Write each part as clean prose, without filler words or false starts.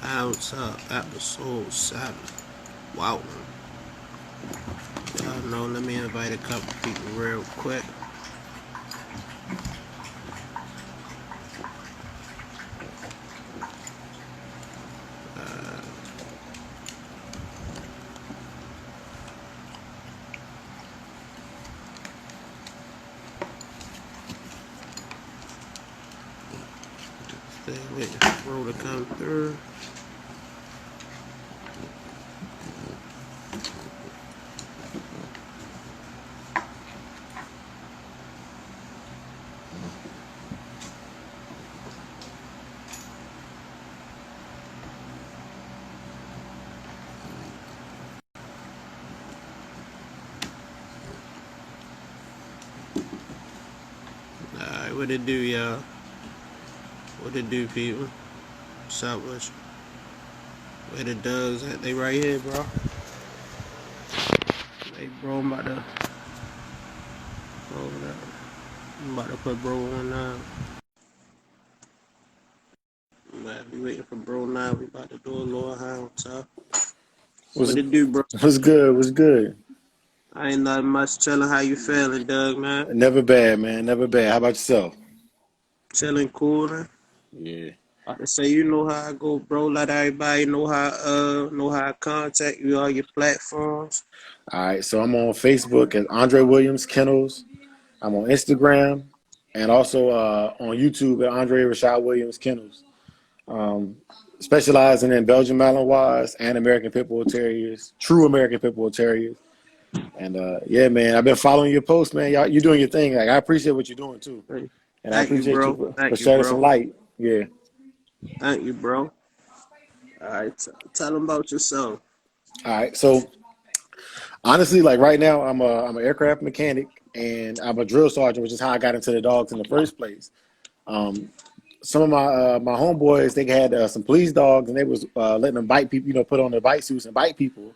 Hound Talk, episode 7. Wow. Y'all know, let me invite a couple people real quick. Stay waiting for bro to come through. Alright, what it do, y'all? What it do, people? What's up with you? Where the dogs at? They right here, bro. Hey, bro, I'm about to... Hold up. I'm about to put bro on now. I'm about to be waiting for bro now. We about to do a little Hound Talk. What it do, bro? What's good? What's good? I ain't nothing much. Chilling. How you feeling, Doug, man? Never bad, man. Never bad. How about yourself? Chilling, cooling. Yeah. I say, you know how I go, bro. Let everybody know how I contact you, all your platforms. All right. So I'm on Facebook at Andrewilliamskennel. I'm on Instagram and also on YouTube at Andrewilliamskennel. Specializing in Belgian Malinois and American Pit Bull Terriers, true American Pit Bull Terriers. And yeah, man, I've been following your posts, man. Y'all, you doing your thing. Like I appreciate what you're doing too, and I Thank you, appreciate you bro. for Thank you, shedding some bro. light. Yeah. Thank you, bro. All right, tell them about yourself. All right. So honestly, like right now, I'm an aircraft mechanic and I'm a drill sergeant, which is how I got into the dogs in the first place. Some of my homeboys, they had some police dogs and they was letting them bite people, put on their bite suits and bite people.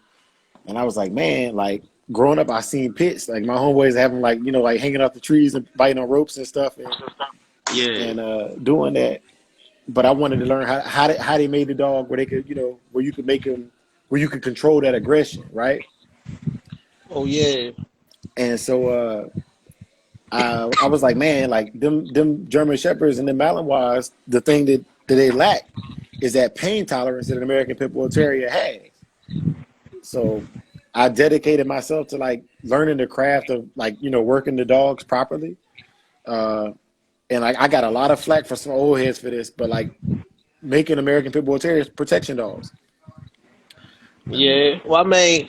And I was like, man, like growing up, I seen pits. Like my homeboys having like hanging off the trees and biting on ropes and stuff and doing that. But I wanted to learn how they made the dog where they could, where you could make them, where you could control that aggression, right? Oh yeah. And so I was like, man, like them German Shepherds and them Malinois, the thing that they lack is that pain tolerance that an American Pit Bull Terrier has. So I dedicated myself to like learning the craft of like, working the dogs properly. And like I got a lot of flack for some old heads for this, but like making American Pit Bull Terriers protection dogs. Yeah. Well, I mean,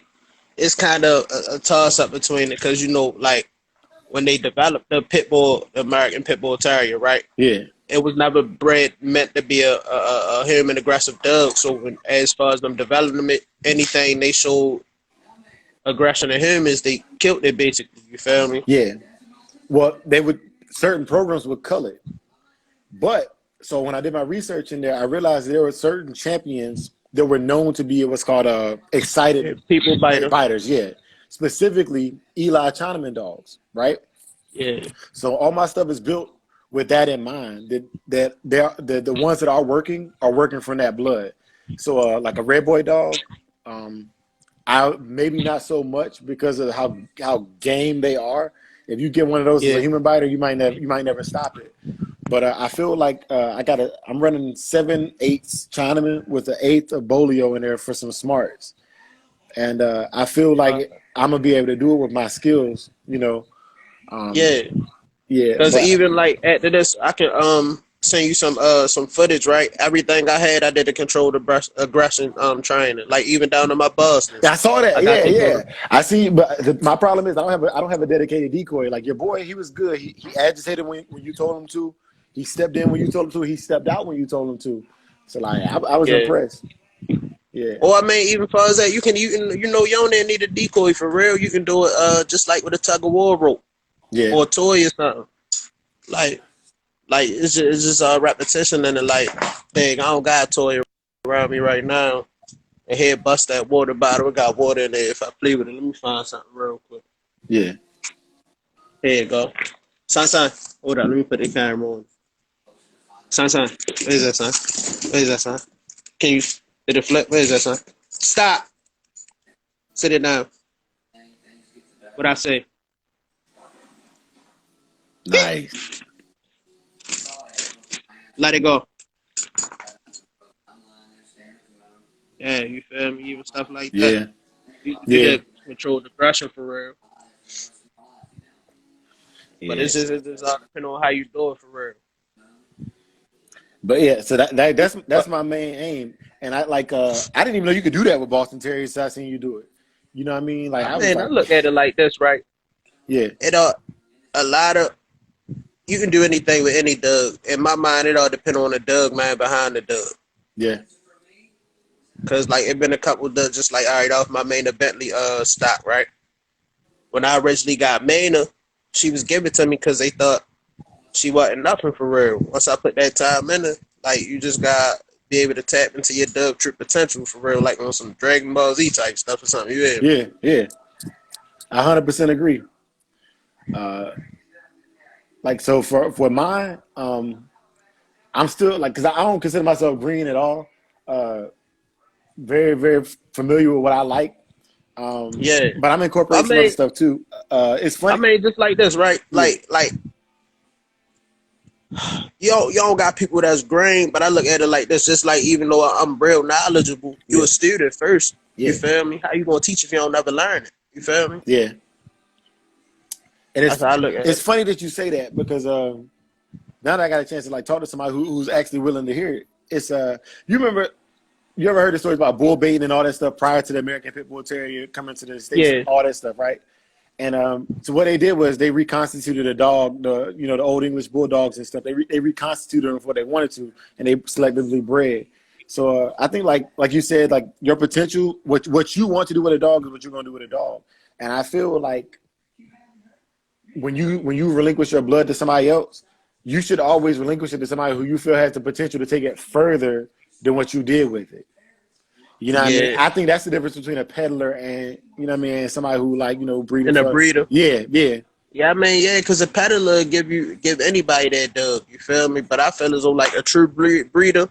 it's kind of a toss up between it because like when they developed the American Pit Bull Terrier, right? Yeah. It was never bred meant to be a human aggressive dog. So as far as them developing it, anything they showed aggression in humans, they killed it basically. You feel me? Yeah. Well, certain programs would cull it. But so when I did my research in there, I realized there were certain champions that were known to be what's called excited people biters. Yeah. Specifically Eli Chinaman dogs, right? Yeah. So all my stuff is built with that in mind, that the ones that are working from that blood. So like a red boy dog, I maybe not so much because of how game they are. If you get one of those as a human biter, you might never stop it. But I feel like I'm running 7/8 Chinaman with an eighth of Bolio in there for some smarts, and I feel like I'm gonna be able to do it with my skills, Yeah. Because even like after this, I can send you some footage, right? Everything I had, I did to control the aggression training, like even down to my buzz. I saw that. Yeah. I see, but my problem is I don't have a dedicated decoy. Like your boy, he was good. He agitated when you told him to. He stepped in when you told him to. He stepped out when you told him to. So like I was impressed. Yeah. Or I mean, even far as that, you don't even need a decoy for real. You can do it just like with a tug of war rope. Yeah. Or a toy or something. Like it's just repetition and like, dang, I don't got a toy around me right now. And here, bust that water bottle. It got water in there. If I play with it, let me find something real quick. Yeah. Here you go. Son. Hold on, let me put the camera on. Son. Where's that, son? Can you Did it flip? Where is that, son? Stop. Sit it down. What I say? Nice. Let it go. Yeah, you feel me? Even stuff like that. Yeah. You can do Yeah. that control the pressure for real. But Yeah. it's just all depending on how you do it for real. But yeah, so that's But my main aim. And I didn't even know you could do that with Boston Terriers, so I seen you do it. You know what I mean? Like I I was mean, I like, look at it like this, right? yeah, It a lot of you can do anything with any dog. In my mind, it all depends on the dog man behind the dog. yeah, Cause like it been a couple of dogs just like all right off my Maina Bentley stock, right? When I originally got Maina, she was given to me because they thought she wasn't nothing for real. Once I put that time in her, like you just got be able to tap into your dog true potential for real, like on some Dragon Ball Z type stuff or something. You hear me? yeah, yeah. 100% agree. Like so for mine, I'm still like because I don't consider myself green at all. Very very familiar with what I like. Yeah. But I'm I incorporating some other mean, stuff too. It's funny. just like this, right? Yeah, Like you don't got people that's green, but I look at it like this. Just like even though I'm real knowledgeable, you yeah, a student first. You yeah, feel me? How you gonna teach if you don't never learn it? You feel me? yeah. And That's how I look at it's it. funny that you say that because now that I got a chance to like talk to somebody who's actually willing to hear it, it's you ever heard the stories about bull baiting and all that stuff prior to the American Pit Bull Terrier coming to the States and Yeah, all that stuff, right? And so what they did was they reconstituted a dog, the old English bulldogs and stuff. They reconstituted them for what they wanted to, and they selectively bred. So I think like you said, like your potential, what you want to do with a dog is what you're gonna do with a dog. And I feel like when you relinquish your blood to somebody else, you should always relinquish it to somebody who you feel has the potential to take it further than what you did with it. You know what I mean? yeah. I think that's the difference between a peddler and and somebody who breeding And a for. breeder. Yeah, yeah, Yeah, I mean, yeah, because a peddler give anybody that dog. You feel me? But I feel as though like a true breeder,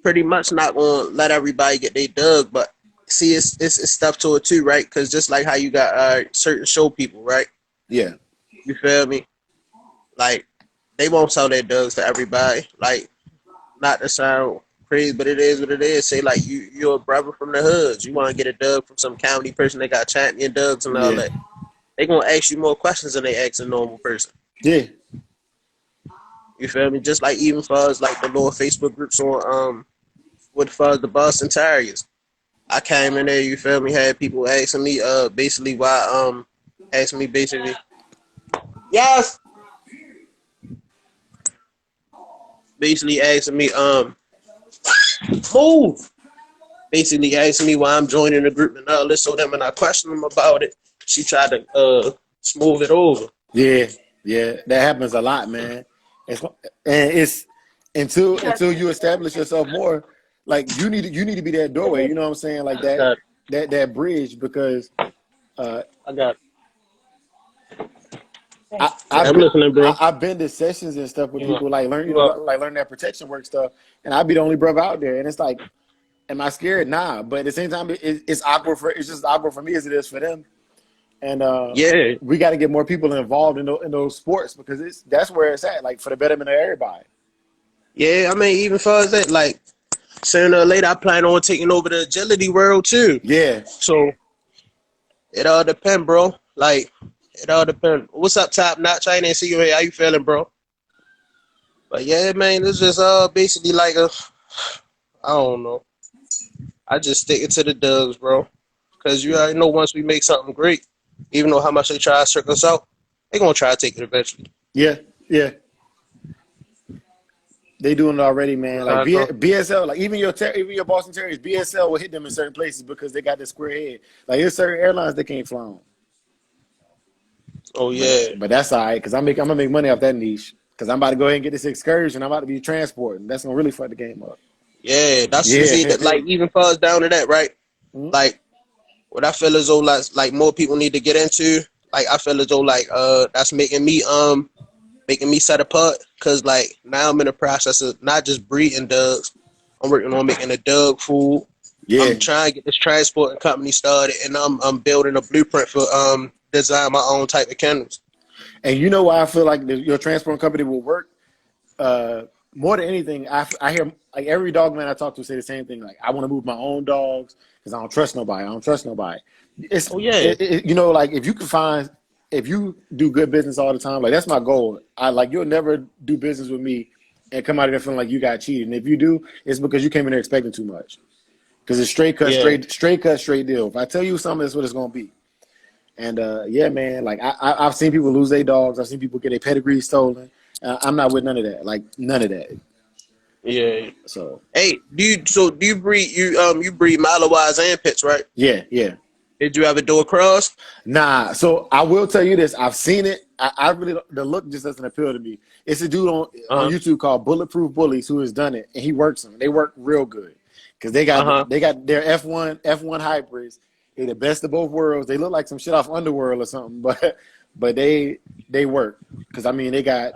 pretty much not gonna let everybody get their dog. But see, it's stuff to it too, right? Because just like how you got certain show people, right? yeah, You feel me? Like they won't sell their dogs to everybody. Like not to sound crazy, but it is what it is. Say like you're a brother from the hoods. You want to get a dog from some county person that got champion dogs and all yeah, that. They gonna ask you more questions than they ask a normal person. yeah, You feel me? Just like even for us, like the little Facebook groups on with for the Boston Terriers. I came in there, you feel me, had people asking me basically why asking me basically yes basically asking me move basically asking me why I'm joining the group and all this. So then when I questioned them about it, she tried to smooth it over. yeah, yeah. That happens a lot, man. It's until you establish yourself more. Like you need to be that doorway. You know what I'm saying? Like Got that bridge because I got I've I'm been listening, bro. I've been to sessions and stuff with You people like you up. learn that protection work stuff, and I'd be the only brother out there, and it's like, am I scared? Nah, but at the same time, it's awkward it's just awkward for me as it is for them, and Yeah. we got to get more people involved in those sports because that's where it's at, like for the betterment of everybody. Yeah, I mean even for us that like sooner or later I plan on taking over the agility world too. Yeah, So it all depends, bro. Like it all depends. What's up, Top Notch? I didn't see you here. How you feeling, bro? But yeah, man, it's just basically like I don't know. I just stick it to the dubs, bro. Cause you already know once we make something great, even though how much they try to circle us out, they gonna try to take it eventually. yeah, yeah. They doing it already, man. Like BSL, like even your Boston Terriers, BSL will hit them in certain places because they got this square head. Like there's certain airlines they can't fly on. Oh yeah, But that's all right because I'm gonna make money off that niche because I'm about to go ahead and get this excursion. I'm about to be transporting. That's gonna really fuck the game up. yeah. That's you see Yeah. that like even for us down to that, right? Mhm. Like what I feel as though like more people need to get into. Like I feel as though like that's making me set apart because like now I'm in the process of not just breeding dogs, I'm working on making a dog food. Yeah. I'm trying to get this transport company started, and I'm building a blueprint for design my own type of kennels. And you know why I feel like your transport company will work? More than anything, I hear like every dog man I talk to say the same thing. Like, I want to move my own dogs because I don't trust nobody. I don't trust nobody. Oh yeah, You know, like if you do good business all the time, like that's my goal. I like you'll never do business with me and come out of there feeling like you got cheated. And if you do, it's because you came in there expecting too much. Because it's straight cut, yeah, straight deal. If I tell you something, that's what it's gonna be. And yeah, man, like I've seen people lose their dogs. I've seen people get their pedigree stolen. I'm not with none of that. Like none of that. yeah. So Hey, do you breed you breed Malinois and pits, right? yeah, yeah. Did you ever do a cross? Nah. So I will tell you this. I've seen it. I really the look just doesn't appeal to me. It's a dude on Uh YouTube called Bulletproof Bullies who has done it, and he works them. They work real good because huh. they got their F1 hybrids. They're the best of both worlds. They look like some shit off Underworld or something, but they work because I mean they got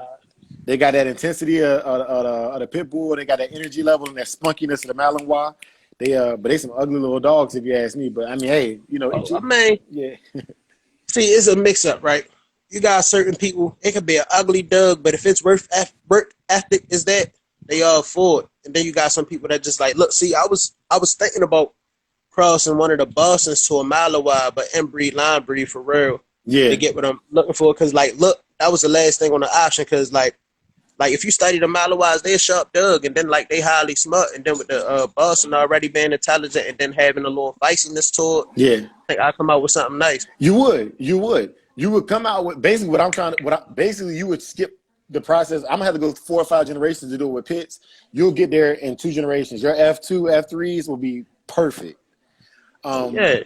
that intensity of the pit bull. They got that energy level and that spunkiness of the Malinois. But they some ugly little dogs if you ask me. But I mean, hey, you know, Oh, I mean, yeah, see, it's a mix up, right? You got certain people. It could be an ugly dog, but if it's work ethic is that, they all for it. And then you got some people that just like, look, see, I was thinking about crossing one of the Bostons to a Malinois, but inbreed, line breed for real to yeah, get what I'm looking for. Because like, look, that was the last thing on the option. Because like if you study the Malinois, they're sharp dog, and then like they highly smart, and then with the Boston already being intelligent, and then having a little feistiness to it, yeah. I think I come out with something nice. You would come out with basically what I'm trying to. Basically you would skip the process. I'm gonna have to go 4 or 5 generations to do it with pits. You'll get there in 2 generations. Your F2, F3s will be perfect. Oh Um, yeah.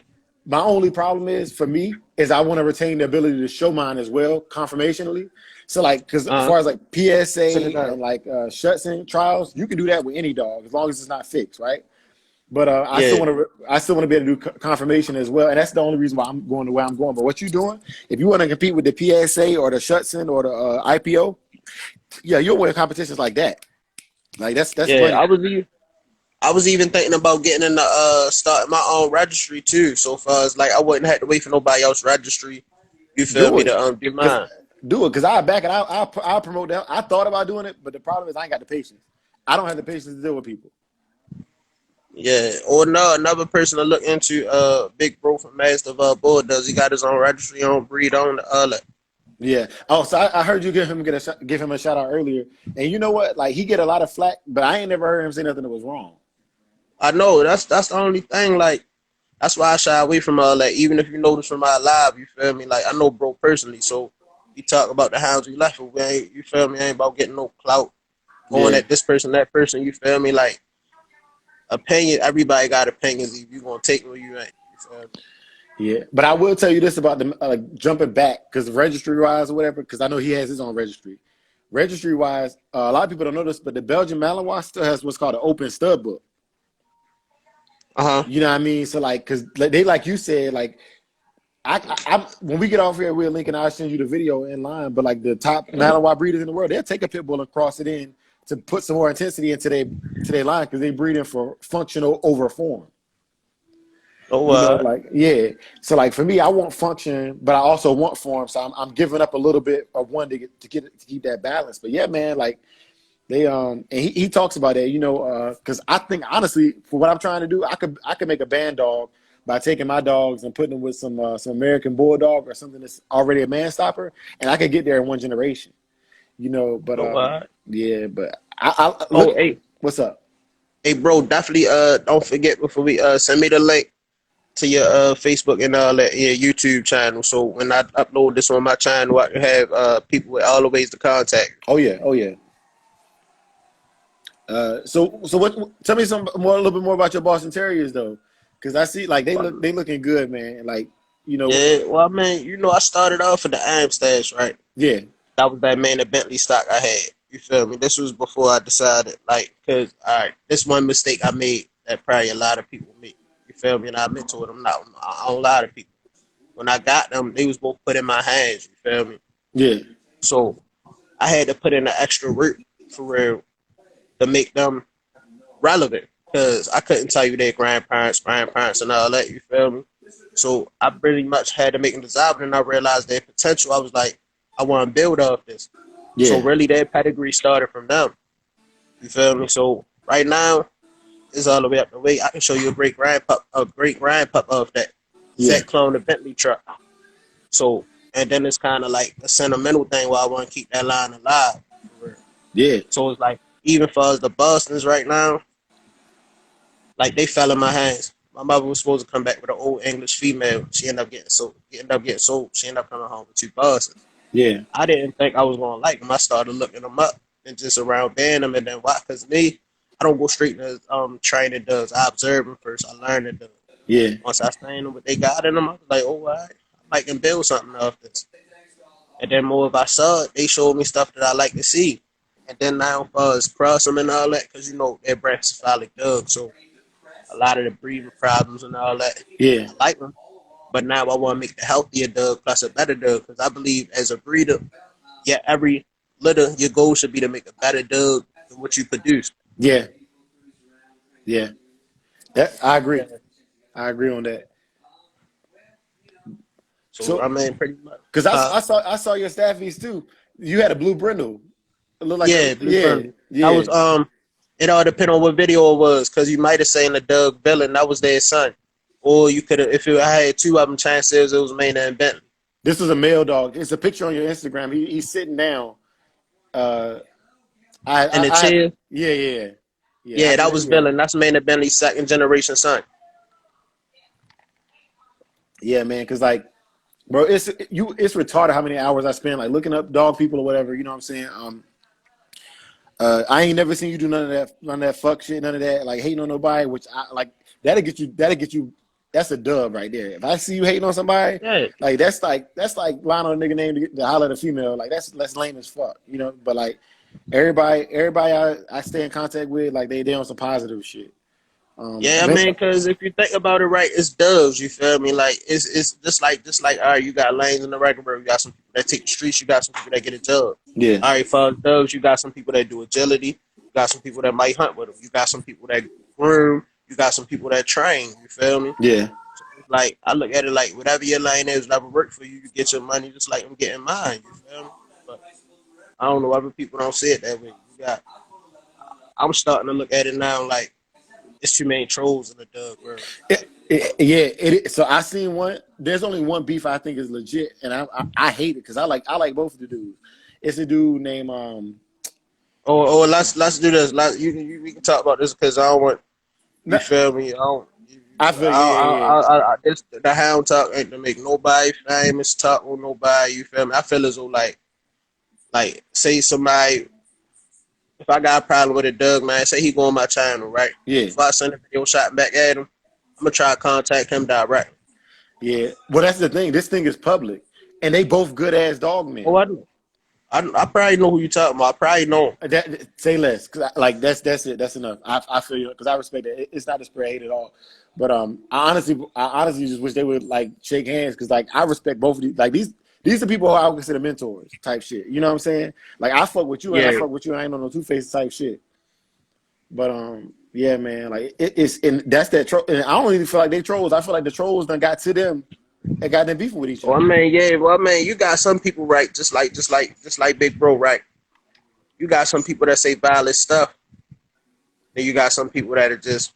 my only problem is for me is I want to retain the ability to show mine as well, conformationally. So like, because as Uh-huh. far as like Sit it PSA down. and like Schutzen trials, you can do that with any dog as long as it's not fixed, right? But Yeah. I still want to be able to do confirmation as well, and that's the only reason why I'm going the way I'm going. But what you're doing, if you want to compete with the PSA or the Schutzen or the IPO, yeah, you'll win competitions like that. Like that's Yeah. money. I was even thinking about getting in the starting my own registry too. So far as like I wouldn't have to wait for nobody else's registry. You feel Do me it, to do cause mine. I back it. I'll promote that. I thought about doing it, but the problem is I ain't got the patience. I don't have the patience to deal with people. Yeah. Or no, another person to look into Big Bro from Master of Bulldogs. He got his own registry on breed on like, Yeah. Oh, so I heard you give him a shout out earlier, and you know what? Like he get a lot of flack, but I ain't never heard him say nothing that was wrong. I know that's the only thing. Like that's why I shy away from like even if you notice from my live, you feel me? Like I know bro personally, so we talk about the hounds we left with. We ain't, you feel me? Ain't about getting no clout going Yeah. at this person, that person. You feel me? Like opinion, everybody got opinions. If you gonna take it or you ain't. You feel me? Yeah, but I will tell you this about the jumping back because registry wise or whatever. Because I know he has his own registry. Registry wise, a lot of people don't know this, but the Belgian Malinois still has what's called an open stud book. Uh huh. You know what I mean? So like, because they like you said, like I when we get off here, we'll link and I'll send you the video in line. But like the top Malinois breeders in the world, they'll take a pit bull and cross it in to put some more intensity into their line because they breeding for functional over form. Oh, You know, like yeah. So like for me, I want function, but I also want form. So I'm giving up a little bit of one to keep that balance. But yeah, man, like they and he talks about that, you know, because I think honestly, for what I'm trying to do, I could make a band dog by taking my dogs and putting them with some American Bulldog or something that's already a man stopper, and I could get there in 1 generation. You know, but oh, yeah, but I oh, look. hey, What's up? hey, bro, definitely don't forget before we send me the link to your Facebook and your YouTube channel. So when I upload this on my channel, I can have people with all the ways to contact. Oh yeah, oh yeah. So what? Tell me a little bit more about your Boston Terriers though, because I see like they looking good, man. Like you know, Yeah, well, I mean, you know, I started off with the Amstash, right? yeah, That was that main the Bentley stock I had. You feel me? This was before I decided, like, cause all right, this one mistake I made that probably a lot of people make. You feel me? And I admit to it. I don't lie to people. When I got them, they was both put in my hands. You feel me? yeah, So I had to put in the extra work for real to make them relevant because I couldn't tell you their grandparents, and all that. You feel me? So I pretty much had to make them dissolve, and I realized their potential. I was like, I want to build off this. So Yeah. really, their pedigree started from them. You feel me? So right now, it's all the way up the way. I can show you a great grandpup of that Yeah. exact clone of Bentley truck. So, and then it's kind of like a sentimental thing where I want to keep that line alive. For real. Yeah. So it's like, even for us, the Bostons right now, like they fell in my hands. My mother was supposed to come back with an old English female. She ended up getting sold. She ended up coming home with 2 Bostons. Yeah. I didn't think I was gonna like them. I started looking them up and just around being them, and then why? Because me, I don't go straight to training dogs. I observe them first. I learn the dogs. Yeah. Once I seen them, what they got in them, I was like, oh, all right, I might can build something off this. And then more if I saw it, they showed me stuff that I like to see. And then now for us cross them and all that, because you know they're brachycephalic dogs, so a lot of the breathing problems and all that, Yeah. I like them. But now I want to make the healthier dog plus a better dog, because I believe as a breeder, yeah, every litter, your goal should be to make a better dog than what you produce. Yeah. Yeah. That I agree. Yeah. I agree on that. So So, I mean, pretty much. because I saw your staffies too. You had a blue brindle. It looked like Yeah, Blue yeah, Pearl. That yeah. was It all depend on what video it was, because you might have seen the Doug Villain, that was their son, or you could have, if I had two of them, chances it was Maynard and Bentley. This was a male dog. It's a picture on your Instagram. He's sitting down. Uh, And the I chair, yeah, yeah, yeah. yeah, that was Villain. That's Maynard Bentley's second generation son. Yeah, man. Because like, bro, it's retarded how many hours I spend like looking up dog people or whatever. You know what I'm saying? I ain't never seen you do none of that fuck shit, none of that like hating on nobody. Which I like. That'll get you. That's a dub right there. If I see you hating on somebody, Yeah. like that's like lying on a nigga name to holler at a female. Like that's lame as fuck, you know. But like everybody I stay in contact with, like they on some positive shit. Yeah, I mean, because if you think about it, right, it's doves. You feel me? Like it's just like all right, you got lanes in the regular world. You got some people that take the streets. You got some people that get a job. Yeah, All right, for doves, you got some people that do agility. You got some people that might hunt with them. You got some people that groom. You got some people that train. You feel me? yeah, So it's like I look at it like whatever your lane is, whatever work for you, you get your money just like I'm getting mine. You feel me? But I don't know. Other people don't see it that way. I'm starting to look at it now like it's too many trolls in the dog world. So I seen one. There's only one beef I think is legit, and I hate it because I like both of the dudes. It's a dude named Or let's do this. We can talk about this because I don't want. You feel me? I feel yeah. This the Hound Talk ain't to make nobody famous. Talk with nobody. You feel me? I feel as though like say somebody. If I got a problem with a Doug, man, say he go on my channel, right? Yeah. If I send a video shot back at him, I'm gonna try to contact him direct. Yeah. Well, that's the thing. This thing is public, and they both good ass dog men. Oh, I do. I probably know who you talking about. I probably know him. Say less, cause like that's it. That's enough. I feel you because I respect it. It's not to spread hate at all, but I honestly just wish they would like shake hands because like I respect both of these. Like these are people who I would consider mentors type shit. You know what I'm saying? Like I fuck with you and I fuck with you. And I ain't on no two-faced type shit. But yeah, man. Like it's and that's that troll. And I don't even feel like they trolls. I feel like the trolls done got to them. They got them beefing with each other. Well, I mean, yeah. Well, I mean, you got some people, right? Just like Big Bro, right? You got some people that say violent stuff. Then you got some people that are just,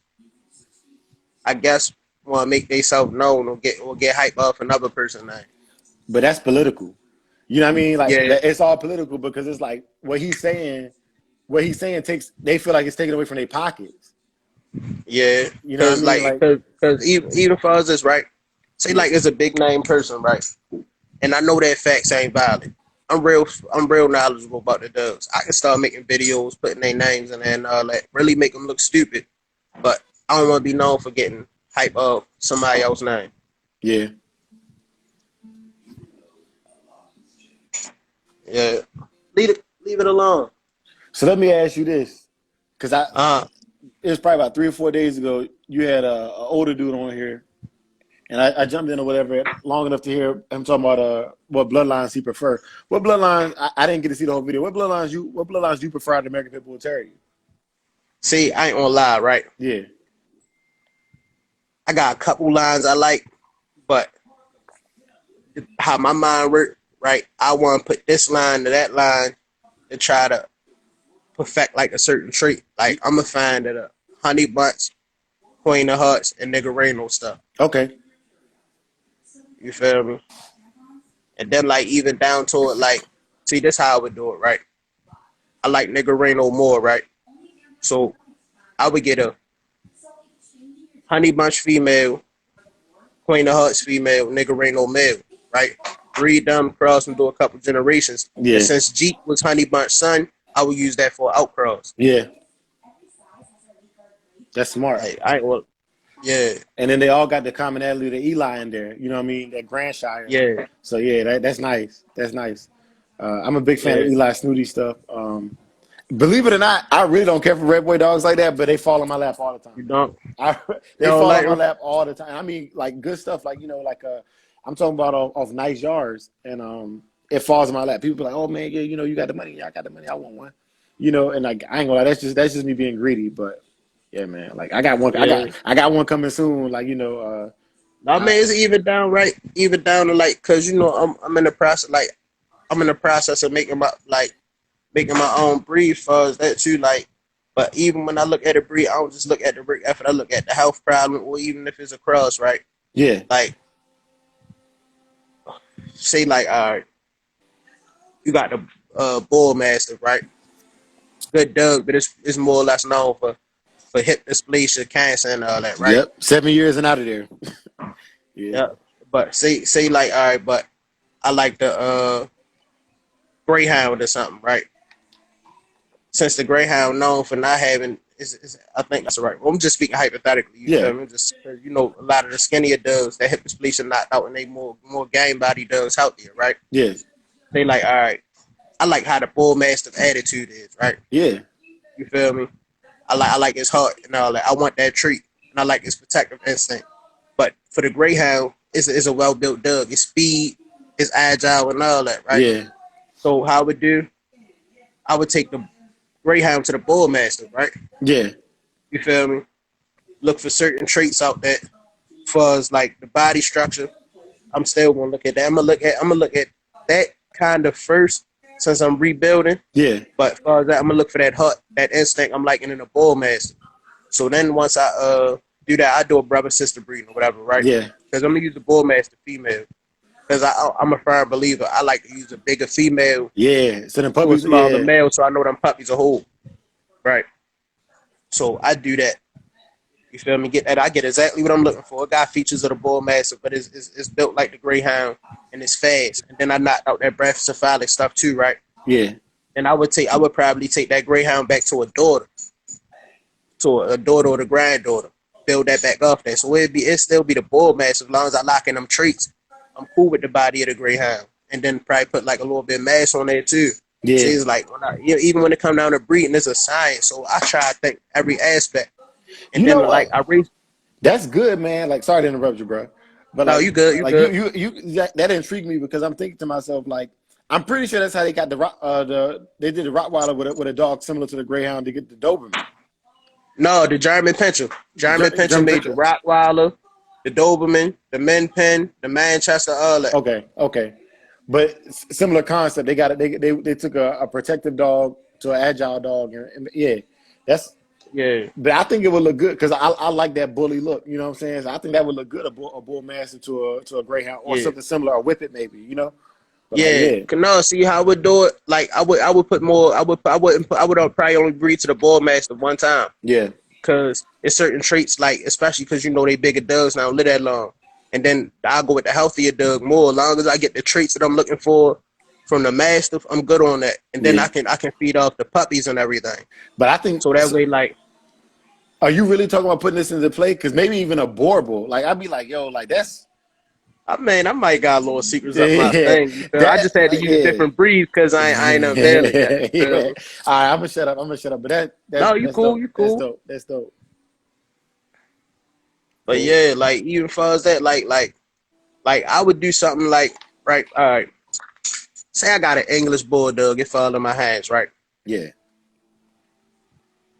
I guess, want to make themselves known or get hype off another person name. But that's political. You know what I mean? Like Yeah. it's all political because it's like what he's saying takes. They feel like it's taken away from their pockets. Yeah, you know what I mean? Because even for us, it's right. Say like it's a big name person, right? And I know that facts ain't valid. I'm real knowledgeable about the dogs. I can start making videos, putting their names in there and all that, really make them look stupid. But I don't want to be known for getting hype of somebody else's name. Yeah. Yeah. Leave it alone. So let me ask you this, because it was probably about 3 or 4 days ago. You had a older dude on here, and I jumped in or whatever long enough to hear him talking about what bloodlines he prefer. What bloodlines? I didn't get to see the whole video. What bloodlines do you prefer out of American Pit Bull Terrier? See, I ain't gonna lie, right? Yeah. I got a couple lines I like, but how my mind work, right? I want to put this line to that line to try to perfect like a certain trait. Like I'm a fan of the honey bunch, queen of hearts, and niggerino stuff. Okay. You feel me? And then like even down to it, like see this how I would do it, right? I like niggerino more, right? So I would get a honey bunch female, queen of hearts female, niggerino male, right? Breed them, cross them, do a couple generations. And Yeah. since Jeep was honey bunch son, I would use that for outcross. Yeah. That's smart. Like I ain't well, yeah, And then they all got the commonality of the Eli in there. You know what I mean? That Grandshire. yeah, So yeah, that's nice. That's nice. I'm a big fan of yeah. Eli Snooty stuff. Believe it or not, I really don't care for red boy dogs like that, but they fall in my lap all the time. You don't, you They don't fall in like my them? lap all the time. I mean, like good stuff, like I'm talking about off nice yards, and it falls in my lap. People be like, "Oh man, yeah, you got the money. Yeah, I got the money. I want one." And like I ain't gonna lie, that's just me being greedy. But yeah, man, like I got one, Yeah. I got one coming soon. Like I mean, it's even down right, even down to like, cause I'm in the process, like I'm in the process of making my own breed for that too. Like, but even when I look at a breed, I don't just look at the breed effort. I look at the health problem, or even if it's a cross, right? yeah, Like, say like, all right, you got the bull mastiff, right? Good dog, but it's more or less known for hip dysplasia, cancer, and all that, right? yep, 7 years and out of there. Yeah, Yeah. But say like, all right, but I like the greyhound or something, right? Since the greyhound known for not having I think that's right. Well, I'm just speaking hypothetically. You yeah, feel me? Just a lot of the skinnier doves that hip dysplasia knocked out, and they more game body doves healthier, right? yeah, They like, all right. I like how the bull mastiff attitude is, right? yeah, You feel me? I like his heart and all that. I want that treat, and I like his protective instinct. But for the greyhound, it's a well built dog. His speed, is agile, and all that, right? yeah, So how I would do, I would take the greyhound to the bull mastiff, right? yeah, You feel me? Look for certain traits out there, far as like the body structure. I'm still gonna look at that. I'm gonna look at that kind of first, since I'm rebuilding. yeah, But as far as that, I'm gonna look for that heart, that instinct I'm liking in a bull mastiff. So then once I do that, I do a brother sister breeding or whatever, right? yeah, Because I'm gonna use the bull mastiff female. Because I'm a firm believer. I like to use a bigger female yeah. So the to a puppies, smaller yeah, male, so I know them puppies are whole, right? So I do that. You feel me? Get that? I get exactly what I'm looking for. It got features of the bull mastiff, but it's built like the greyhound and it's fast. And then I knocked out that brachycephalic stuff too, right? yeah, And I would probably take that greyhound back to a daughter, or the granddaughter. Build that back up there. So it still be the bull mastiff as long as I lock in them traits. I'm cool with the body of the greyhound, and then probably put like a little bit of mass on there too. yeah. See, it's like even when it come down to breeding, it's a science. So I try to think every aspect, and You then know like what? I raise. That's good, man. Like, sorry to interrupt you, bro. But No, you good, you good. that intrigued me because I'm thinking to myself, like, I'm pretty sure that's how they got they did the Rottweiler with a dog similar to the Greyhound to get the Doberman. No, the German Pinscher. German Pinscher German made the Pinscher. Rottweiler, the Doberman, the Min Pin, the Manchester, all that. Okay. But similar concept. They got it. They took a protective dog to an agile dog, and yeah, that's. Yeah, But I think it would look good because I like that bully look. You know what I'm saying? So I think that would look good a bull mastiff to a greyhound or yeah. something similar, or whippet maybe. But like Yeah, yeah, no. See how I would do it. Like I would put more. I would probably only breed to the bull mastiff one time. yeah, Cause it's certain traits, like especially because they bigger dogs now live that long, and then I'll go with the healthier dog more. As long as I get the traits that I'm looking for from the mastiff, I'm good on that, and then yeah. I can feed off the puppies and everything. But I think So that way, like, are you really talking about putting this into play? Because maybe even a boar bull. Like I'd be like, yo, like that's I mean, I might got little secrets up my yeah, thing. You feel? I that just had to use yeah. different breeds because I ain't unveiled it yet. You feel Yeah. me? All right, I'm gonna shut up. But No, you that's cool, dope. you cool. That's dope. But Yeah. yeah, like even far as that, like I would do something like, right, all right. Say I got an English bulldog, it fall in my hands, right? Yeah.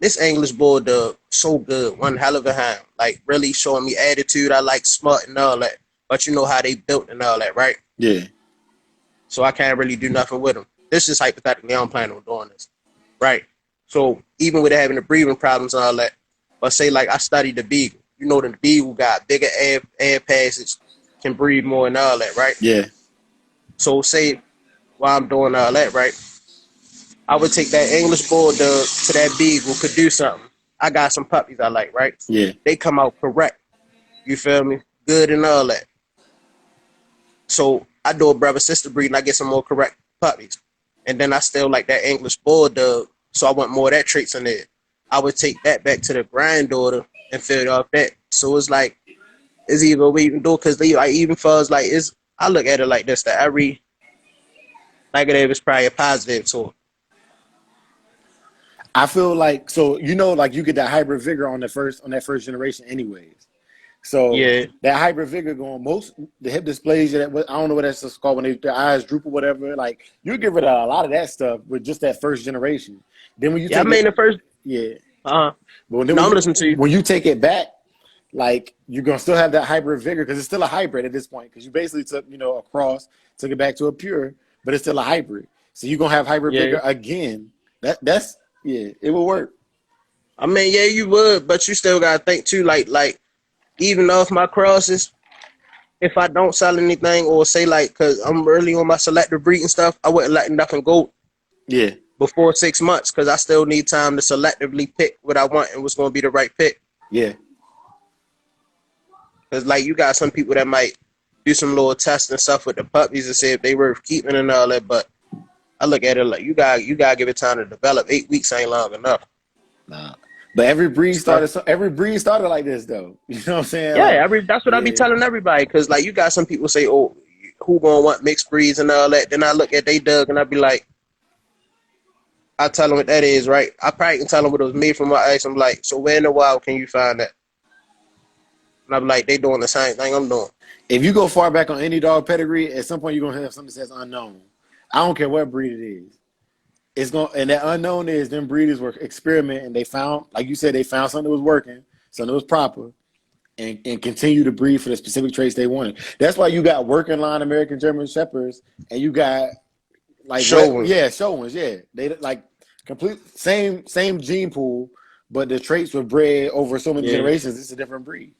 this English Bulldog, so good, one hell of a hound. Like really showing me attitude. I like smart and all that. But you know how they built and all that, right? Yeah. So I can't really do nothing with them. This is hypothetically, I'm planning on doing this, right? So even with having the breathing problems and all that, but say like I studied the beagle. You know the beagle got bigger air passage, can breathe more and all that, right? Yeah. So say while I'm doing all that, right? I would take that English Bulldog to that beagle, could do something. I got some puppies I like, right? Yeah. They come out correct. You feel me? Good and all that. So I do a brother sister breed and I get some more correct puppies. And then I still like that English Bulldog, so I want more of that traits in there. I would take that back to the granddaughter and fill off that. So it's like, it's either we can do, because they like, even for us, like, it's, I look at it like this, that every negative is probably a positive to it. I feel like, so you know, like you get that hybrid vigor on that first generation anyways. So Yeah. that hybrid vigor going, most the hip dysplasia, that I don't know what that's called when their eyes droop or whatever. Like you get rid of a lot of that stuff with just that first generation. Then when you Yeah, I take mean, it, the first, yeah. uh-huh. But then No, I'm listening to you. when you take it back, like you're gonna still have that hybrid vigor because it's still a hybrid at this point. Because you basically took a cross, took it back to a pure, but it's still a hybrid. So you're gonna have hybrid Yeah. vigor again. That's yeah, it will work. I mean, yeah, you would, but you still gotta think too, like even off my crosses, if I don't sell anything or say like, cause I'm early on my selective breeding stuff, I wouldn't let nothing go Yeah, before 6 months, cause I still need time to selectively pick what I want and what's gonna be the right pick. yeah. Cause like you got some people that might do some little tests and stuff with the puppies to see if they worth keeping and all that, but I look at it like you gotta give it time to develop. 8 weeks ain't long enough. Nah. But every breed started like this though. You know what I'm saying? Yeah, Like, that's what I be yeah, telling everybody. Cause like you got some people say, "Oh, who gonna want mixed breeds and all that?" Then I look at they dug and I be like, I tell them what that is, right? I probably can tell them what it was made from. I ask them like, "So where in the wild can you find that?" And I'm like, they doing the same thing I'm doing. if you go far back on any dog pedigree, at some point you're gonna have something that says unknown. I don't care what breed it is. It's going and that unknown is them breeders were experimenting. They found, like you said, they found something that was working, something that was proper, and continue to breed for the specific traits they wanted. That's why you got working line American German Shepherds, and you got like Showing. show ones, yeah. They like complete same gene pool, but the traits were bred over so many Yeah. generations. It's a different breed.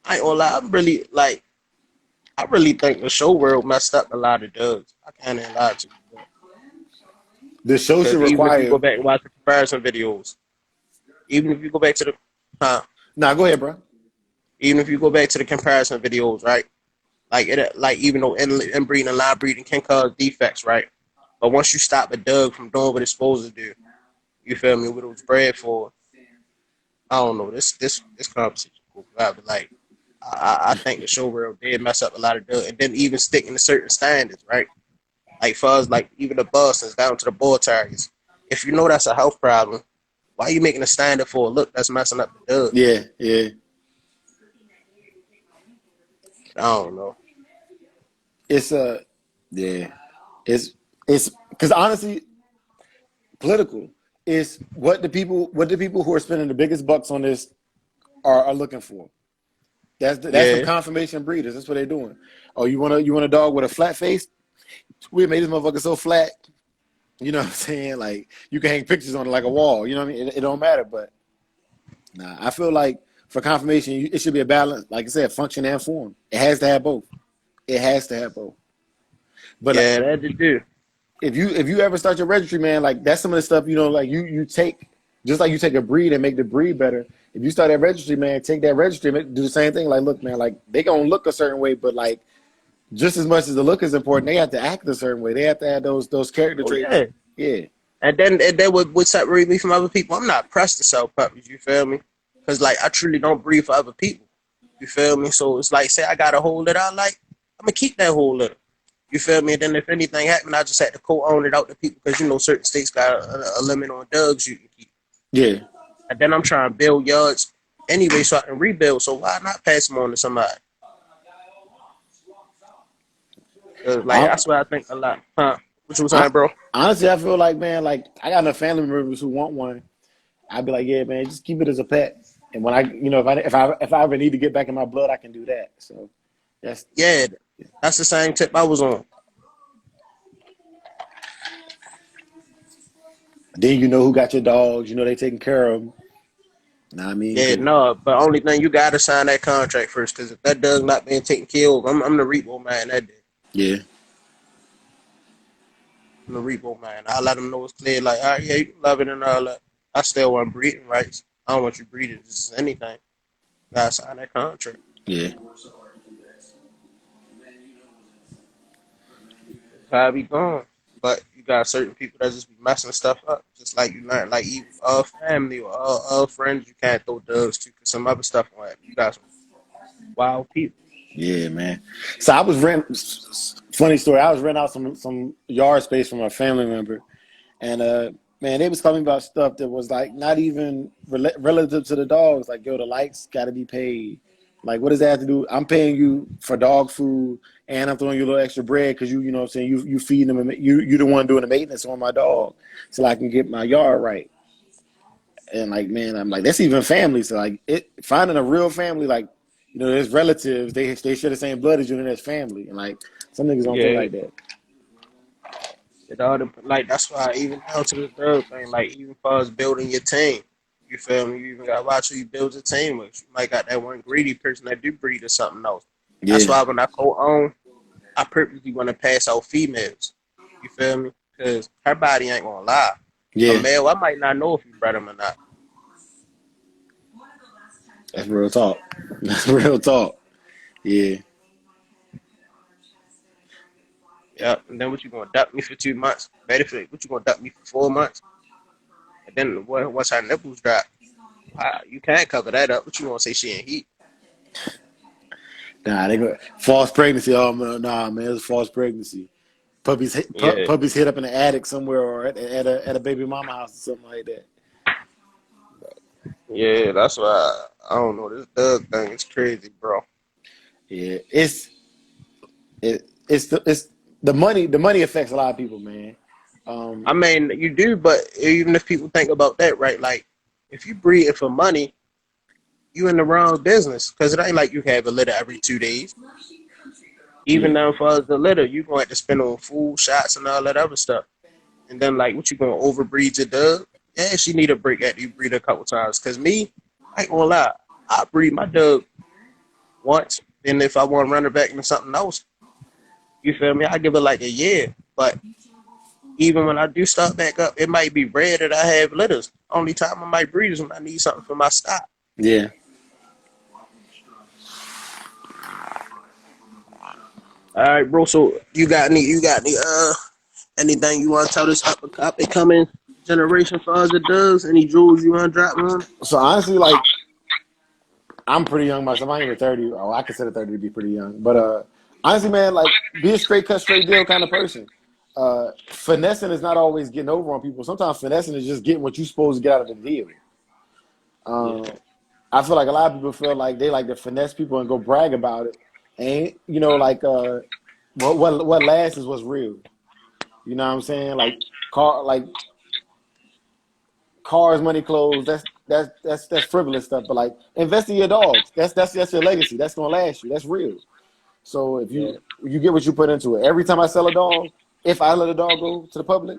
I ain't gonna lie, I really think the show world messed up a lot of dudes. I can't even lie to you. The show should Because even if you go require. back and watch the comparison videos, even if you go back to the Nah, go ahead, bro. even if you go back to the comparison videos, right? Like it, like even though inbreeding and line breeding can cause defects, right? But once you stop a dog from doing what it's supposed to do, you feel me? What it was bred for, I don't know. This conversation, but like I think the show world did mess up a lot of dogs, and then even sticking to certain standards, right? Like for us, like even the Boston's down to the Bulldog Terriers. If you know that's a health problem, why are you making a standard for a look that's messing up the dog? Yeah, yeah. I don't know. It's yeah. It's because honestly, political is what the people who are spending the biggest bucks on this are looking for. That's some Yeah. confirmation breeders. That's what they're doing. Oh, you want a dog with a flat face? We made this motherfucker so flat. You know what I'm saying? Like you can hang pictures on it like a wall. You know what I mean? It don't matter. But nah, I feel like for confirmation, it should be a balance. Like I said, function and form. It has to have both. It has to have both. But Yeah, that did do. if you ever start your registry, man, like that's some of the stuff, like you take, just like you take a breed and make the breed better. If you start that registry, man, take that registry and do the same thing. Like, look, man, like they gonna look a certain way, but like just as much as the look is important, they have to act a certain way. They have to have those character Oh traits. yeah. Yeah. And then what separate me from other people? I'm not pressed to sell puppies. You feel me? Because like I truly don't breed for other people. You feel me? So it's like say I got a whole that I like, I'm gonna keep that whole litter. You feel me? And then if anything happened, I just had to co-own it out to people because certain states got a limit on dogs you can keep. Yeah. And then I'm trying to build yards anyway so I can rebuild. So why not pass them on to somebody? Like I, that's what I think a lot. Huh? What you was I, saying, bro? honestly, I feel like, man, like I got enough family members who want one. I'd be like, yeah, man, just keep it as a pet. And when I, if I ever need to get back in my blood, I can do that. So that's Yeah, that's the same tip I was on. then you know who got your dogs. You know they taking care of them. Know what I mean? Yeah, 'Cause no, but only thing you gotta sign that contract first, because if that dog's not being taken care of, I'm the repo man that day. yeah, I'm the repo man. I let them know it's clear. Like, all right, yeah, you love it and all that. I still want breeding rights. I don't want you breeding just anything. Gotta sign that contract. yeah, How I be going. But you got certain people that just be messing stuff up. Just like you learn, like even family or friends, you can't throw doves to because some other stuff on it. You got some wild people. yeah, man. So I was renting. Funny story. I was renting out some yard space from a family member, and man, they was calling me about stuff that was like not even relative to the dogs. Like, yo, the lights got to be paid. Like, what does that have to do? I'm paying you for dog food, and I'm throwing you a little extra bread because you know what I'm saying, you feeding them, and you the one doing the maintenance on my dog, so I can get my yard right. And like, man, I'm like, that's even family. So like, finding a real family, like, there's relatives, they share the same blood as you, and there's family, and like some niggas don't think Yeah, like that. it all like that's why even down to the third thing, like even far as building your team. You feel me? You even got to watch who you build your team with. You might got that one greedy person that do breed or something else. That's Yeah, why when I co-own, I purposely want to pass out females. You feel me? Because her body ain't gonna lie. A yeah, male, I might not know if you bred him or not. that's real talk. That's real talk. Yeah, Yep. And then what you gonna duck me for 2 months? Benefit. What you gonna duck me for 4 months? And then once her nipples drop, you can't cover that up. What you gonna say? She in heat? nah, they go false pregnancy. Oh man, nah, man, it's false pregnancy. Yeah. Puppies hid up in the attic somewhere, or at a baby mama house or something like that. Yeah. That's why I don't know. This Doug thing is crazy, bro. Yeah, it's the money. The money affects a lot of people, man. I mean, you do, but even if people think about that, right? Like, if you breeding for money, you in the wrong business because it ain't like you have a litter every 2 days. Even Yeah, now, for the litter, you going to have to spend on food, shots, and all that other stuff. And then, like, what you going to overbreed your dog? Yeah, she need a break after you breed her a couple times. Because me, I ain't going to lie, I breed my dog once. Then if I want to run her back into something else, you feel me? I give her like a year. But even when I do start back up, it might be rare that I have litters. Only time I might breed is when I need something for my stock. yeah. All right, bro. So anything you want to tell this up and coming generation for us it does? Any jewels you want to drop on? So honestly, like, I'm pretty young myself. I ain't even 30. Oh, I consider 30 to be pretty young. But honestly, man, like, be a straight cut, straight deal kind of person. Finessing is not always getting over on people. Sometimes finessing is just getting what you're supposed to get out of the deal. Yeah, I feel like a lot of people feel like they like to finesse people and go brag about it. And like what lasts is what's real. You know what I'm saying? Like cars, money, clothes. That's frivolous stuff. But like, invest in your dogs. That's your legacy. That's gonna last you. That's real. So if yeah, you get what you put into it. Every time I sell a dog, if I let a dog go to the public,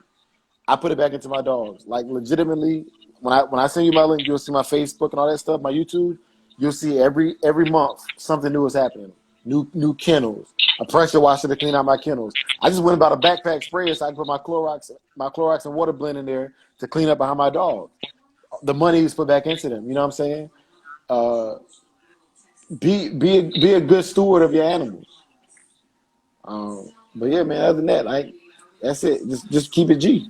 I put it back into my dogs. Like, legitimately, when I send you my link, you'll see my Facebook and all that stuff, my YouTube. You'll see every month something new is happening. New kennels, a pressure washer to clean out my kennels. I just went about a backpack sprayer so I can put my Clorox and water blend in there to clean up behind my dogs. The money is put back into them. You know what I'm saying? Uh, be a good steward of your animals. But yeah, man. Other than that, like, that's it. Just keep it G.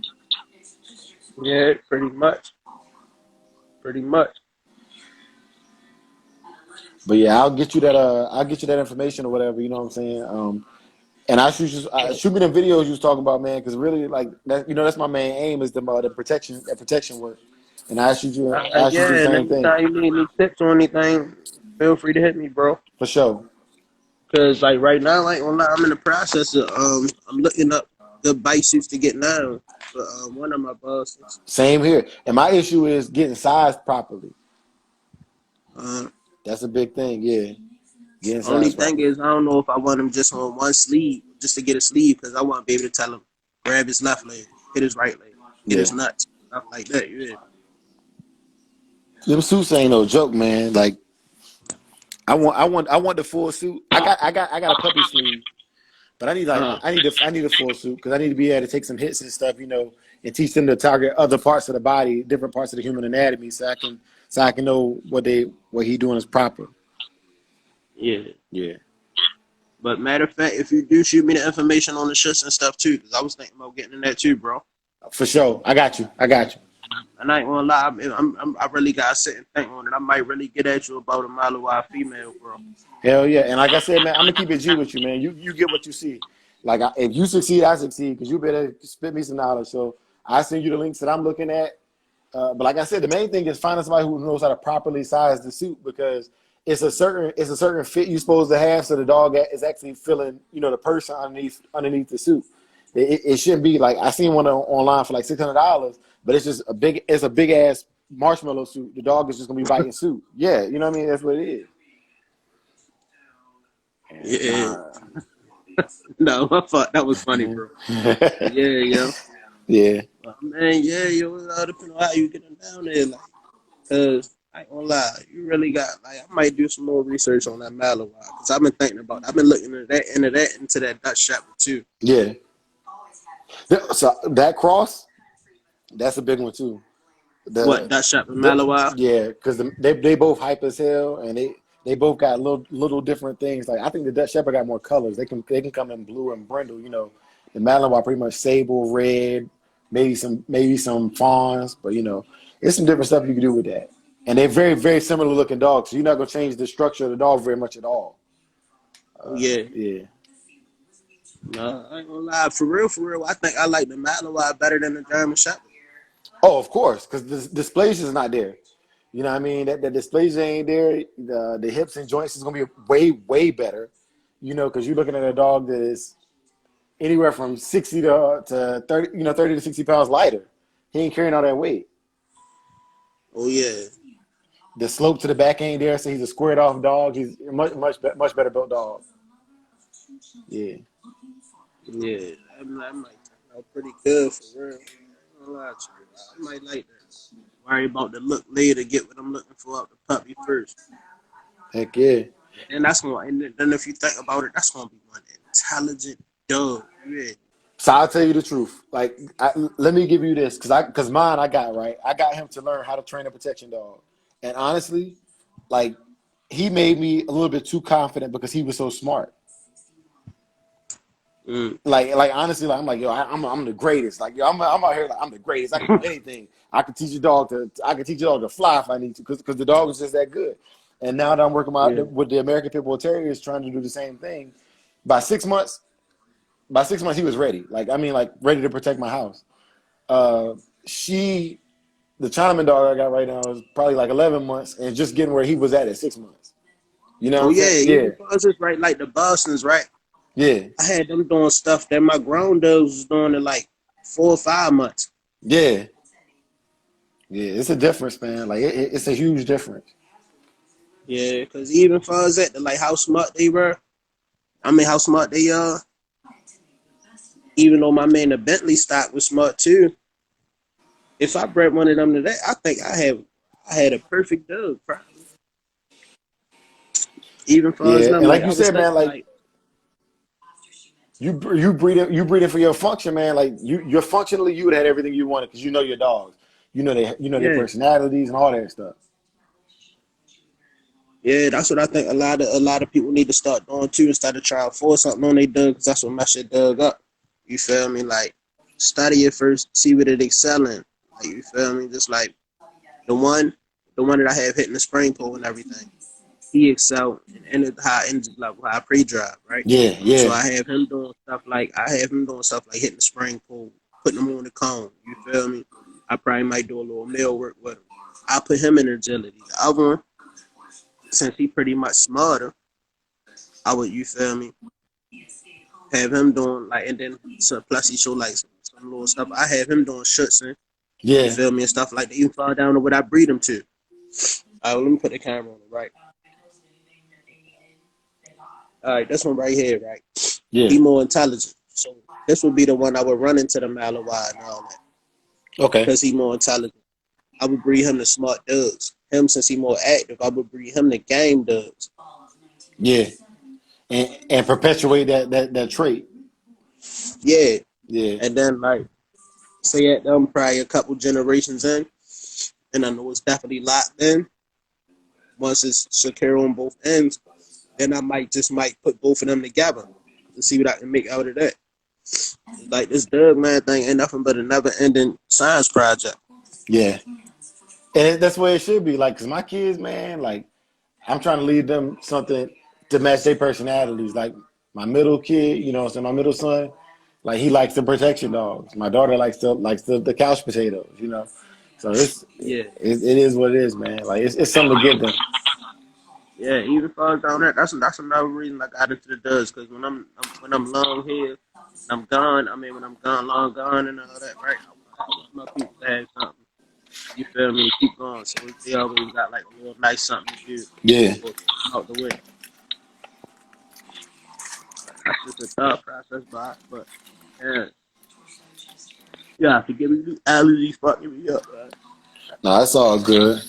yeah. Pretty much, pretty much. But yeah, I'll get you that information or whatever. You know what I'm saying? And shoot me the videos you was talking about, man. Because really, like that, that's my main aim is the protection work. And I shoot you the Yeah, and same thing anytime you need any tips or anything, feel free to hit me, bro. for sure. Cause like right now, like I'm in the process of I'm looking up good bite suits to get now for one of my bosses. Same here. And my issue is getting sized properly. Uh, That's a big thing. Yeah, getting Only sized thing properly. is, I don't know if I want him just on one sleeve, just to get a sleeve, because I want to be able to tell him grab his left leg, hit his right leg, hit Yeah. his nuts, stuff like that. Yeah. Them suits ain't no joke, man. Like I want the full suit. I got a puppy sleeve, but I need like Uh, I need a full suit because I need to be able to take some hits and stuff, and teach them to target other parts of the body, different parts of the human anatomy, so I can know what he doing is proper. yeah. Yeah, But matter of fact, if you do shoot me the information on the shirts and stuff too, because I was thinking about getting in that too, bro. for sure. I got you. I got you. And I ain't gonna lie, I really gotta sit and think on it. I might really get at you about a Malawai female, bro. Hell yeah. And like I said, man, I'm gonna keep it G with you, man. You get what you see. Like if you succeed, I succeed because you better spit me some knowledge. So I send you the links that I'm looking at. But like I said, the main thing is finding somebody who knows how to properly size the suit because it's a certain fit you're supposed to have, so the dog is actually feeling, the person underneath the suit. It shouldn't be like I seen one online for like $600, but it's a big ass marshmallow suit. The dog is just gonna be biting suit. Yeah, you know what I mean. That's what it is. Yeah. Nah. No, I thought that was funny, bro. But yeah, yo. Yeah. Man, yeah, yo, it all depends on how you get them down there, like, cause I ain't gonna lie, you really got like I might do some more research on that Malawai, cause I've been thinking about, I've been looking at that into that Dutch Shepherd too. Yeah. So that cross, that's a big one too. What The, Dutch Shepherd Malawai? yeah, because they both hype as hell, and they both got little different things. Like I think the Dutch Shepherd got more colors. They can come in blue and brindle. The Malinois pretty much sable, red, maybe some fawns, but it's some different stuff you can do with that. And they're very very similar looking dogs, so you're not gonna change the structure of the dog very much at all. Oh yeah. Yeah. No, I ain't gonna lie. For real, I think I like the Malinois better than the German Shepherd. Oh, of course, because the dysplasia is not there. You know what I mean? That the dysplasia ain't there. The hips and joints is gonna be way better. Because you're looking at a dog that is anywhere from 60 to 30, 30 to 60 pounds lighter. He ain't carrying all that weight. Oh yeah. The slope to the back ain't there, so he's a squared off dog. He's much better built dog. Yeah. Yeah, that might turn out pretty good for real. I ain't gonna lie to you. I might like that. Worry about the look later, get what I'm looking for out the puppy first. Heck yeah. And that's going and then if you think about it, that's gonna be one intelligent dog. Yeah. So I'll tell you the truth. Like, let me give you this, because mine I got right. I got him to learn how to train a protection dog, and honestly, like, he made me a little bit too confident because he was so smart. Mm. Like honestly, like I'm like, yo, I'm the greatest. Like, yo, I'm out here like I'm the greatest. I can do anything. I can teach a dog to fly if I need to, because the dog is just that good. And now that I'm working Yeah. with the American Pit Bull Terriers, trying to do the same thing, by 6 months, he was ready. Like, I mean, like ready to protect my house. Uh, the Chinaman dog I got right now is probably like 11 months and just getting where he was at 6 months. You know what Oh I'm saying? yeah, Yeah, even for us it's right like the Bostons, right? yeah, I had them doing stuff that my grown dogs was doing in like 4 or 5 months. yeah, yeah. It's a difference, man. Like it's a huge difference. Yeah, because even for us at the like how smart they were, I mean how smart they are. Even though my man the Bentley stock was smart too. If I bred one of them today, I think I had a perfect dog, probably. Even for us, Yeah, them and like like you I was said, man, thinking, like like you breed it for your function, man. Like you're functionally you would have everything you wanted because you know your dogs, their yeah, personalities and all that stuff. yeah, that's what I think. A lot of people need to start doing too, instead of trying to force something on their dog, because that's what mess your dog up. You feel me? Like study it first, see what it excelling. Like you feel me? Just like the one, the one that I have hitting the spring pole and everything. He excelled and ended high engine level, high pre-drive, right? Yeah, So yeah, I have him doing stuff like hitting the spring pole, putting him on the cone. You feel me? I probably might do a little mill work with him. I put him in agility. The other one, since he pretty much smarter, I would, you feel me? have him doing like, and then so plus he show like some little stuff. I have him doing schutzing, you Yeah, feel me, and stuff like that. You fall down to what I breed him to. All right, let me put the camera on it, right? All right, this one right here, right? yeah. He more intelligent. So this would be the one I would run into the Malawai and all that Okay. because he more intelligent. I would breed him to smart dogs. Him, since he more active, I would breed him to game dogs. Yeah, and perpetuate that trait. Yeah, Yeah, and then like say at them probably a couple generations in, and I know it's definitely locked in. Once it's secure on both ends, then I might put both of them together to see what I can make out of that. Like this Doug man thing ain't nothing but a never ending science project. yeah. And that's where it should be. Like, cause my kids, man, like I'm trying to lead them something to match their personalities. Like my middle kid, you know what I'm saying, my middle son, like he likes the protection dogs. My daughter likes the couch potatoes, you know. So Yeah, it is what it is, man. Like it's something to give them. yeah. Even far down there, that's another reason I got into the Duds because when I'm long here, I'm gone. I mean, when I'm gone, long gone, and all that, right? I want my people to have something. You feel me? Keep going. So they always got like a little nice something to do Yeah. before out the way. That's just a thought process, but yeah, you have to give me these allergies fucking me up, man. No, that's all good.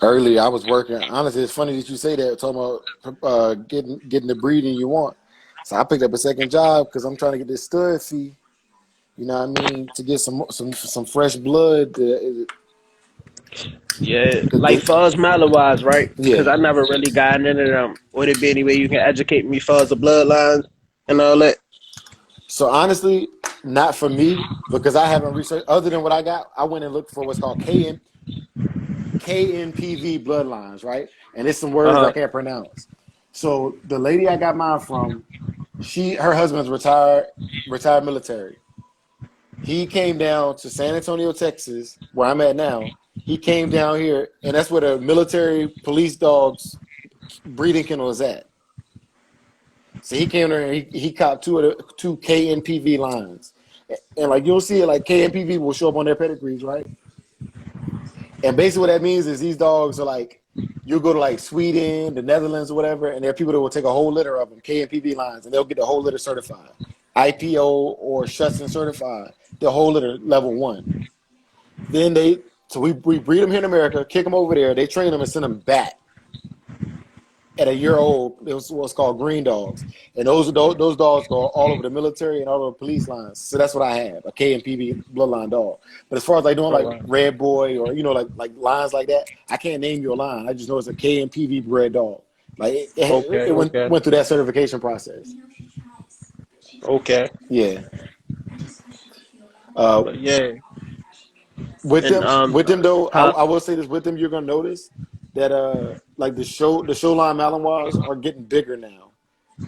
Earlier, I was working. Honestly, it's funny that you say that. Talking about getting the breeding you want. So I picked up a second job because I'm trying to get this stud fee. You know what I mean? To get some fresh blood. Yeah, like The, fuzz Malawise, right? Because yeah. I never really got into them. Would it be any way you can educate me fuzz the bloodlines and all that? So honestly, not for me because I haven't researched. Other than what I got, I went and looked for what's called KNPV bloodlines, right? And it's some words I Uh huh. can't pronounce. So the lady I got mine from, her husband's retired military. He came down to San Antonio, Texas, where I'm at now. He came down here, and that's where the military police dogs breeding kennel is at. So he came there and he caught two KNPV lines. And like you'll see it, like KNPV will show up on their pedigrees, right? And basically what that means is these dogs are like, you'll go to like Sweden, the Netherlands, or whatever, and there are people that will take a whole litter of them, KNPV lines, and they'll get the whole litter certified. IPO or Schutzen certified, the whole litter level 1. Then we breed them here in America, kick them over there, they train them and send them back at a year old. It was what's called green dogs, and those dogs go all over the military and all over the police lines. So that's what I have, a KNPV bloodline dog. But as far as like doing Oh, like wow. Red Boy or like lines like that, I can't name you a line. I just know it's a KNPV bred dog. Like Okay, it okay, went through that certification process. okay. Yeah. Uh, But yeah, with and them though, huh? I will say this: with them, you're gonna notice that like the show line Malinois are getting bigger now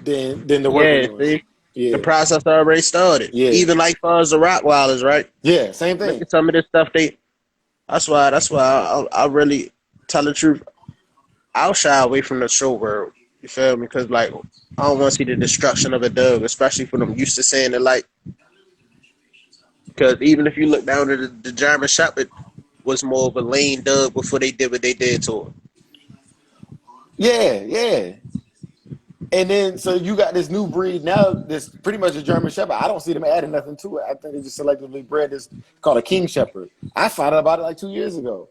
than the working Yeah, ones. see, the Yeah, process already started. yeah, Even like fuzz the Rottweilers, right? yeah. Same Look thing. at some of this stuff. That's why I really tell the truth. I'll shy away from the show world. You feel me? Because like I don't want to see the destruction of a dog, especially for them used to saying it like. Because even if you look down at the German Shepherd was more of a lame dog before they did what they did to him. Yeah, yeah. And then so you got this new breed now. This pretty much a German Shepherd. I don't see them adding nothing to it. I think they just selectively bred this called a King Shepherd. I found out about it like 2 years ago.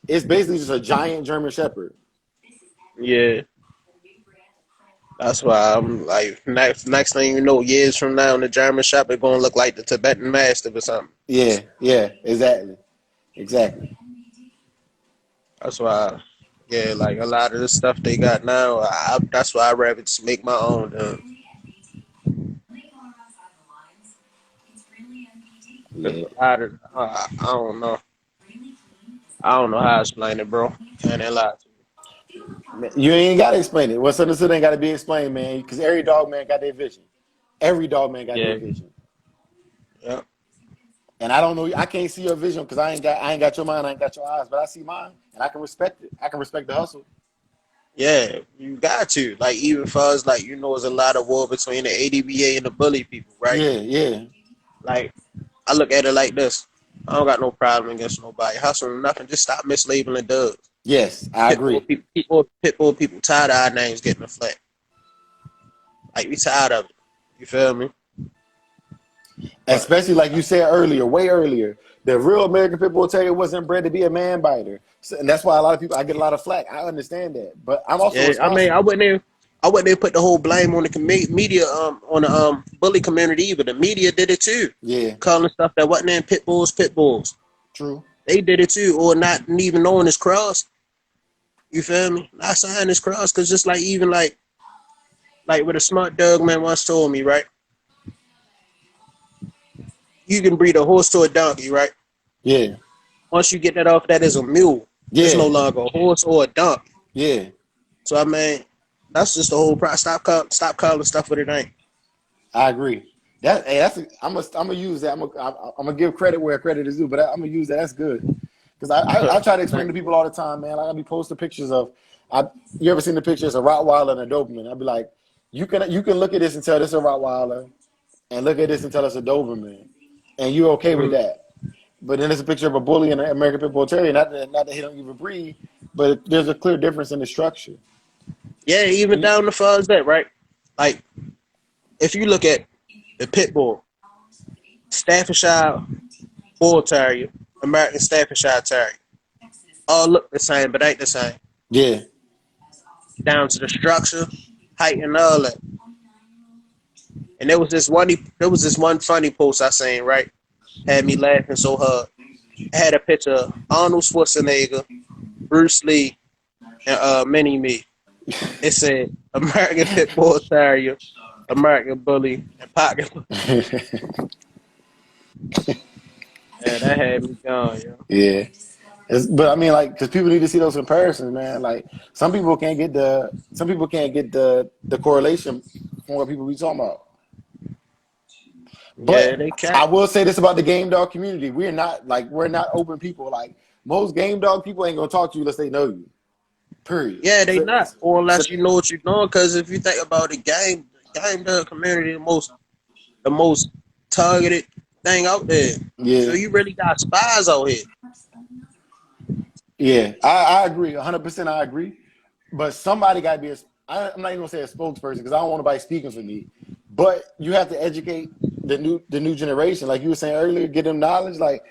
It's basically just a giant German Shepherd. Yeah, that's why I'm like next thing you know, years from now, the German Shepherd gonna look like the Tibetan Mastiff or something. Yeah, yeah, exactly, exactly. That's why, yeah, like a lot of the stuff they got now, that's why I rather just make my own. Cause Yeah, a lot of, I don't know, I don't know how to explain it, bro. And a lot. you ain't got to explain it. What's understood ain't got to be explained, man. Because every dog man got their vision. Every dog man got their Yeah, vision. yeah, And I don't know. I can't see your vision because I ain't got your mind. I ain't got your eyes. But I see mine, and I can respect it. I can respect the hustle. Yeah, you got to. Like, even for us, like, it's a lot of war between the ADBA and the bully people, right? Yeah, yeah. Like, I look at it like this. I don't got no problem against nobody. Hustling nothing. Just stop mislabeling dogs. Yes, I agree. Pit bull people tired of our names getting a flat. Like, we tired of it. You feel me? But Especially like you said earlier, way earlier, the real American Pit Bull Terrier wasn't bred to be a man biter, so, and that's why a lot of people I get a lot of flack. I understand that, but I'm also yeah, I mean, responsible. I wouldn't even put the whole blame on the media, on the bully community either. The media did it too, Yeah, calling stuff that wasn't in pit bulls, pit bulls. true. They did it too, or not even knowing this cross. You feel me? Not signing this cross because just like even like what a smart dog man once told me, right? You can breed a horse to a donkey, right? Yeah, Once you get that off, that is a mule. It's no yeah, longer a horse or a donkey. yeah. So I mean, that's just the whole process. Stop calling stuff what it ain't. I agree. That hey, I'm gonna use that. I'm gonna give credit where credit is due, but I'm gonna use that. That's good because I try to explain to people all the time, man. Like I be posting pictures of. You ever seen the pictures of a Rottweiler and a Doberman? I'd be like, you can look at this and tell this a Rottweiler, and look at this and tell us a Doberman, and you're okay with that. But then there's a picture of a bully and an American Pit Bull Terrier. Not that he don't even breed, but there's a clear difference in the structure. Yeah, even down the far as that, right? Like if you look at the pit bull, Staffordshire Bull Terrier, American Staffordshire Terrier, all look the same, but ain't the same. Yeah, Down to the structure, height, and all that. And there was this one funny post I seen, right? Had me laughing so hard. I had a picture of Arnold Schwarzenegger, Bruce Lee, and Mini Me. It said American Pit Bull Terrier, American Bully, and Pocket. Yeah, that had me going, yo. yeah. But I mean, like, because people need to see those comparisons, man. Like, some people can't get the correlation from what people be talking about. Yeah, But they I can't. will say this about the game dog community: we're not open people. Like most game dog people ain't gonna talk to you unless they know you. Period. Yeah, they not. Or So, unless you know what you're doing. Because if you think about the game dog community, the most targeted thing out there. So yeah, you really got spies out here. yeah, I agree, 100%. I agree. But somebody got to be I'm not even gonna say a spokesperson because I don't want nobody speaking for me. But you have to educate the new generation, like you were saying earlier, get them knowledge. Like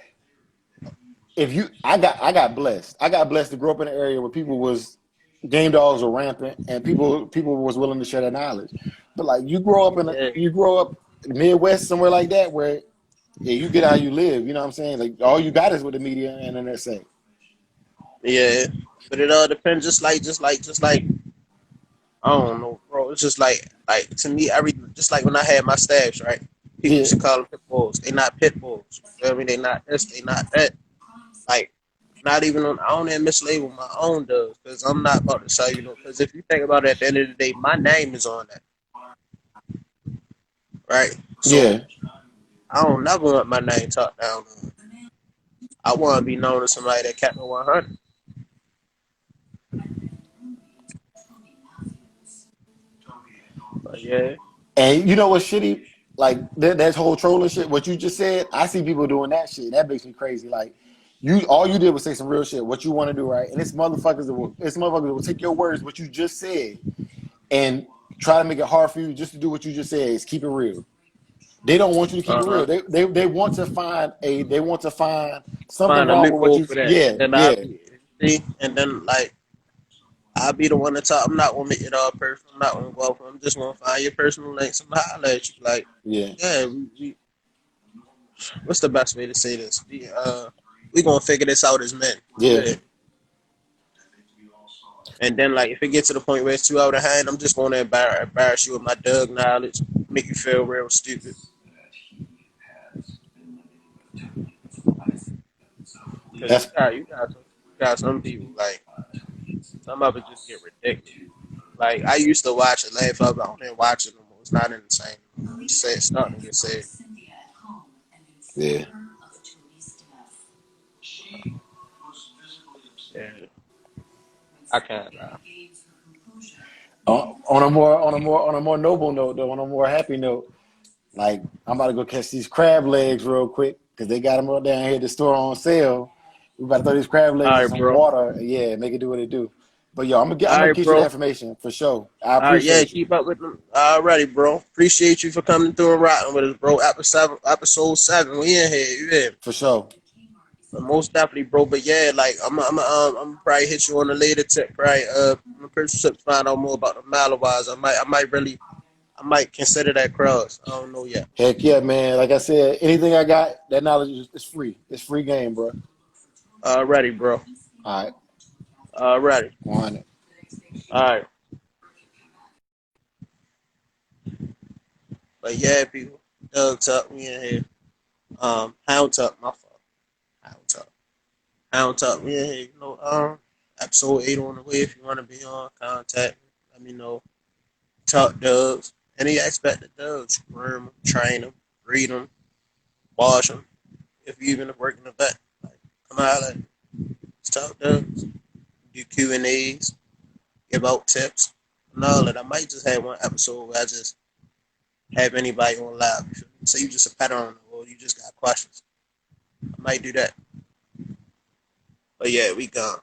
if you, I got blessed. I got blessed to grow up in an area where people was game dogs were rampant and people was willing to share their knowledge. But like Yeah, you grow up Midwest somewhere like that where yeah, you get how you live. You know what I'm saying? Like all you got is what the media and internet say. yeah. But it all depends. Just like I don't know, bro. It's just like to me, just like when I had my staffs, right? People Yeah, used to call them pit bulls. They not pit bulls. You feel me? They not this. They not that. Like, not even on. I don't even mislabel my own dogs because I'm not about to sell Because if you think about it, at the end of the day, my name is on that, right? yeah. So I don't never want my name talked down. I want to be known as somebody that kept it 100. But yeah, And you know what's shitty? Like that whole trolling shit. What you just said, I see people doing that shit. That makes me crazy. Like all you did was say some real shit. What you want to do, right? And it's motherfuckers that will take your words, what you just said, and try to make it hard for you just to do what you just said. Is keep it real. They don't want you to keep it uh-huh. real. They want to find something Find a wrong with what loophole you. for that, Yeah, and then yeah, I'll be the one to talk. I'm not gonna make it all personal. I'm not gonna go off. I'm just gonna find your personal links and holler at you. Like, yeah, yeah, what's the best way to say this? We gonna figure this out as men. yeah, Yeah. And then like if it gets to the point where it's too out of hand, I'm just gonna embarrass you with my dog knowledge, make you feel real stupid. Because that's you got some people like some of it just get ridiculous. Like I used to watch it, laugh up. I don't even watch it no more. It's not in the same. It's starting to get said. yeah. Yeah, I can't lie. On a more noble note, though, on a more happy note, like I'm about to go catch these crab legs real quick because they got them down here at the store on sale. We about to throw these crab legs All in right, some bro. water, and yeah, make it do what it do. But yo, I'm All gonna right, get you the bro. information for sure. I All right, yeah, appreciate you keep up with them. Alrighty, bro. Appreciate you for coming through and rocking with us, bro. Episode 7, we in here. You in? for sure. But most definitely, bro. But yeah, like I'm probably hit you on a later tip, right? I'm a person to find out more about the Malawise. I might consider that cross. I don't know yet. Heck yeah, man. Like I said, anything I got, that knowledge is free. It's free game, bro. Alrighty, bro. All right, Alrighty. 100. All right. But yeah, people. Doug Tuck, we in here. Hound Tuck, my fault. Hound Tuck. Hound Talk, we in here, episode 8 on the way. If you want to be on, contact me. Let me know. Talk dogs. Any expected dogs. Groom them, train them, breed them, wash them. If you even work in the vet, like, come out and talk dogs. Do Q&As, give out tips, and all that. I might just have one episode where I just have anybody on live. So you just a pet owner or you just got questions. I might do that. But yeah, we gone.